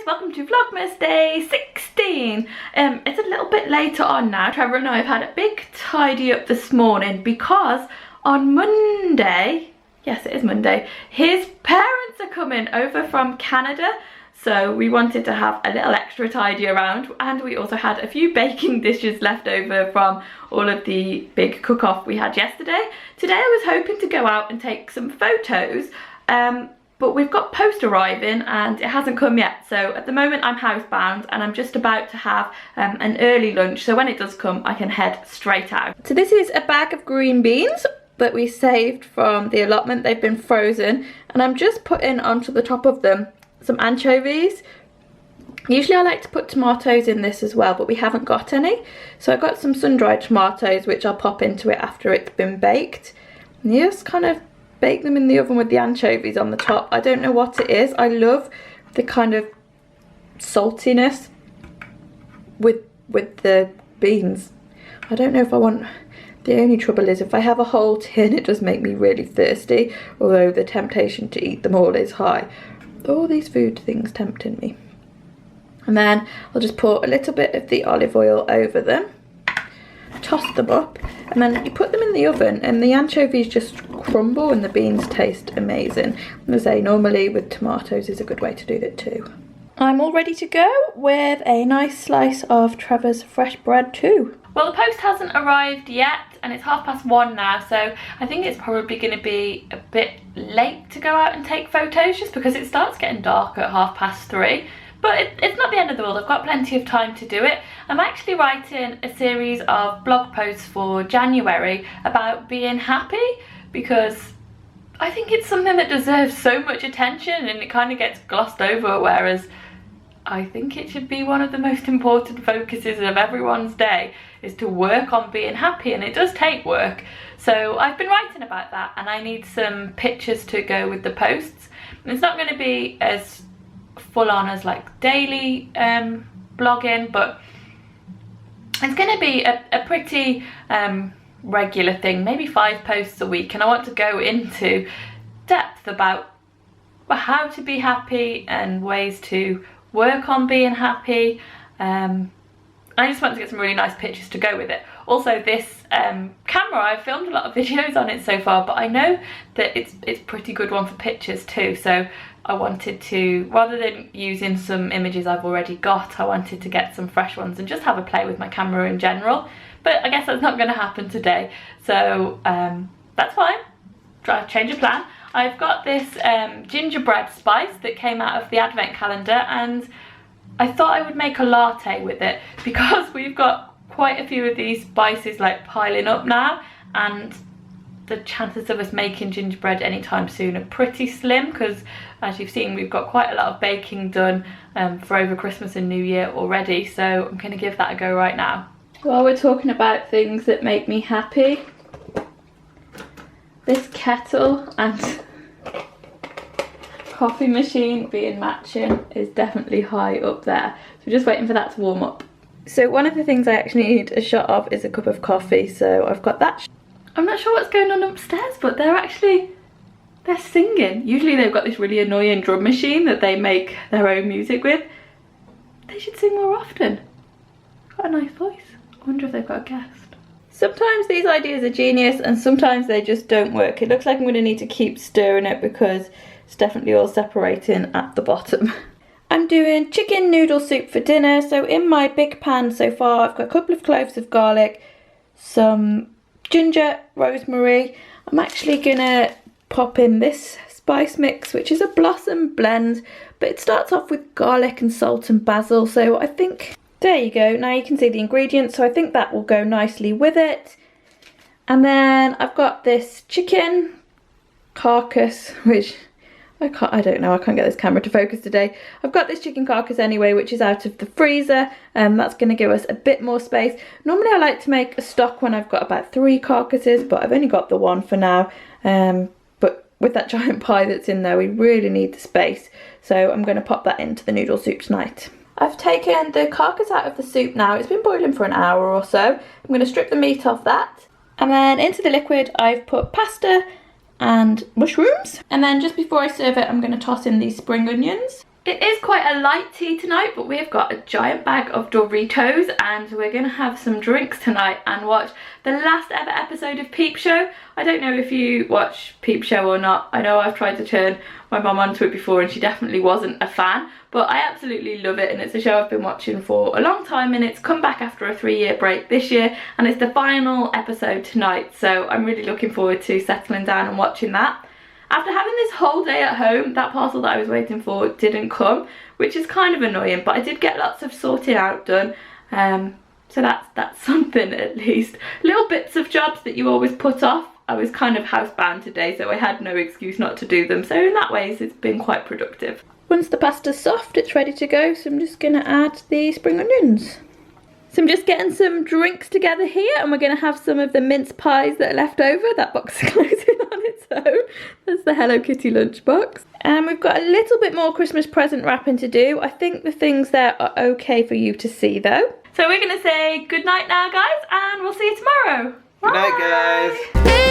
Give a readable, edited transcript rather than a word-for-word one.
welcome to Vlogmas day 16. It's a little bit later on now. Trevor and I have had a big tidy up this morning because on Monday, yes it is Monday, his parents are coming over from Canada. So we wanted to have a little extra tidy around, and we also had a few baking dishes left over from all of the big cook-off we had yesterday. Today I was hoping to go out and take some photos, but we've got post arriving and it hasn't come yet. So at the moment I'm housebound and I'm just about to have an early lunch. So when it does come, I can head straight out. So this is a bag of green beans that we saved from the allotment. They've been frozen, and I'm just putting onto the top of them some anchovies. Usually I like to put tomatoes in this as well, but we haven't got any. So I got some sun-dried tomatoes, which I'll pop into it after it's been baked. And you just kind of bake them in the oven with the anchovies on the top. I don't know what it is. I love the kind of saltiness with the beans. I don't know if I want... The only trouble is if I have a whole tin, it does make me really thirsty, although the temptation to eat them all is high. All these food things tempting me. And then I'll just pour a little bit of the olive oil over them, toss them up, and then you put them in the oven and the anchovies just crumble and the beans taste amazing. I'm going to say normally with tomatoes is a good way to do that too. I'm all ready to go with a nice slice of Trevor's fresh bread too. Well, the post hasn't arrived yet and it's 1:30 now, so I think it's probably going to be a bit late to go out and take photos just because it starts getting dark at 3:30. But it's not the end of the world. I've got plenty of time to do it. I'm actually writing a series of blog posts for January about being happy, because I think it's something that deserves so much attention and it kind of gets glossed over, whereas I think it should be one of the most important focuses of everyone's day, is to work on being happy, and it does take work. So I've been writing about that, and I need some pictures to go with the posts. And it's not going to be as full on as like daily blogging, but it's going to be a pretty regular thing, maybe 5 posts a week, and I want to go into depth about how to be happy and ways to work on being happy. I just want to get some really nice pictures to go with it. Also, this camera, I've filmed a lot of videos on it so far, but I know that it's a pretty good one for pictures too, so I wanted to, rather than using some images I've already got, I wanted to get some fresh ones and just have a play with my camera in general. But I guess that's not going to happen today, so that's fine. Change of plan. I've got this gingerbread spice that came out of the advent calendar, and I thought I would make a latte with it because we've got quite a few of these spices like piling up now, and the chances of us making gingerbread anytime soon are pretty slim, because as you've seen we've got quite a lot of baking done for over Christmas and New Year already, so I'm going to give that a go right now. While we're talking about things that make me happy, this kettle and coffee machine being matching is definitely high up there, so just waiting for that to warm up. So one of the things I actually need a shot of is a cup of coffee, so I've got that. I'm not sure what's going on upstairs, but they're singing. Usually they've got this really annoying drum machine that they make their own music with. They should sing more often. Got a nice voice. I wonder if they've got a guest. Sometimes these ideas are genius and sometimes they just don't work. It looks like I'm going to need to keep stirring it because it's definitely all separating at the bottom. I'm doing chicken noodle soup for dinner. So in my big pan so far, I've got a couple of cloves of garlic, some ginger, rosemary. I'm actually gonna pop in this spice mix, which is a blossom blend, but it starts off with garlic and salt and basil. So I think, there you go. Now you can see the ingredients. So I think that will go nicely with it. And then I've got this chicken carcass, which I don't know, I can't get this camera to focus today. I've got this chicken carcass anyway, which is out of the freezer, and that's going to give us a bit more space. Normally I like to make a stock when I've got about 3 carcasses, but I've only got the 1 for now. But with that giant pie that's in there, we really need the space, so I'm going to pop that into the noodle soup tonight. I've taken the carcass out of the soup now. It's been boiling for an hour or so. I'm going to strip the meat off that, and then into the liquid I've put pasta and mushrooms, and then just before I serve it I'm going to toss in these spring onions. It is quite a light tea tonight, but we've got a giant bag of Doritos and we're going to have some drinks tonight and watch the last ever episode of Peep Show. I don't know if you watch Peep Show or not. I know I've tried to turn my mum onto it before and she definitely wasn't a fan, but I absolutely love it, and it's a show I've been watching for a long time, and it's come back after a 3-year break this year, and it's the final episode tonight, so I'm really looking forward to settling down and watching that. After having this whole day at home, that parcel that I was waiting for didn't come, which is kind of annoying, but I did get lots of sorting out done, so that's something at least. Little bits of jobs that you always put off. I was kind of housebound today, so I had no excuse not to do them, so in that way it's been quite productive. Once the pasta's soft, it's ready to go, so I'm just going to add the spring onions. So I'm just getting some drinks together here, and we're going to have some of the mince pies that are left over. That box is closing on its own. That's the Hello Kitty lunchbox. And we've got a little bit more Christmas present wrapping to do. I think the things there are okay for you to see though. So we're going to say good night now, guys, and we'll see you tomorrow. Good night, guys.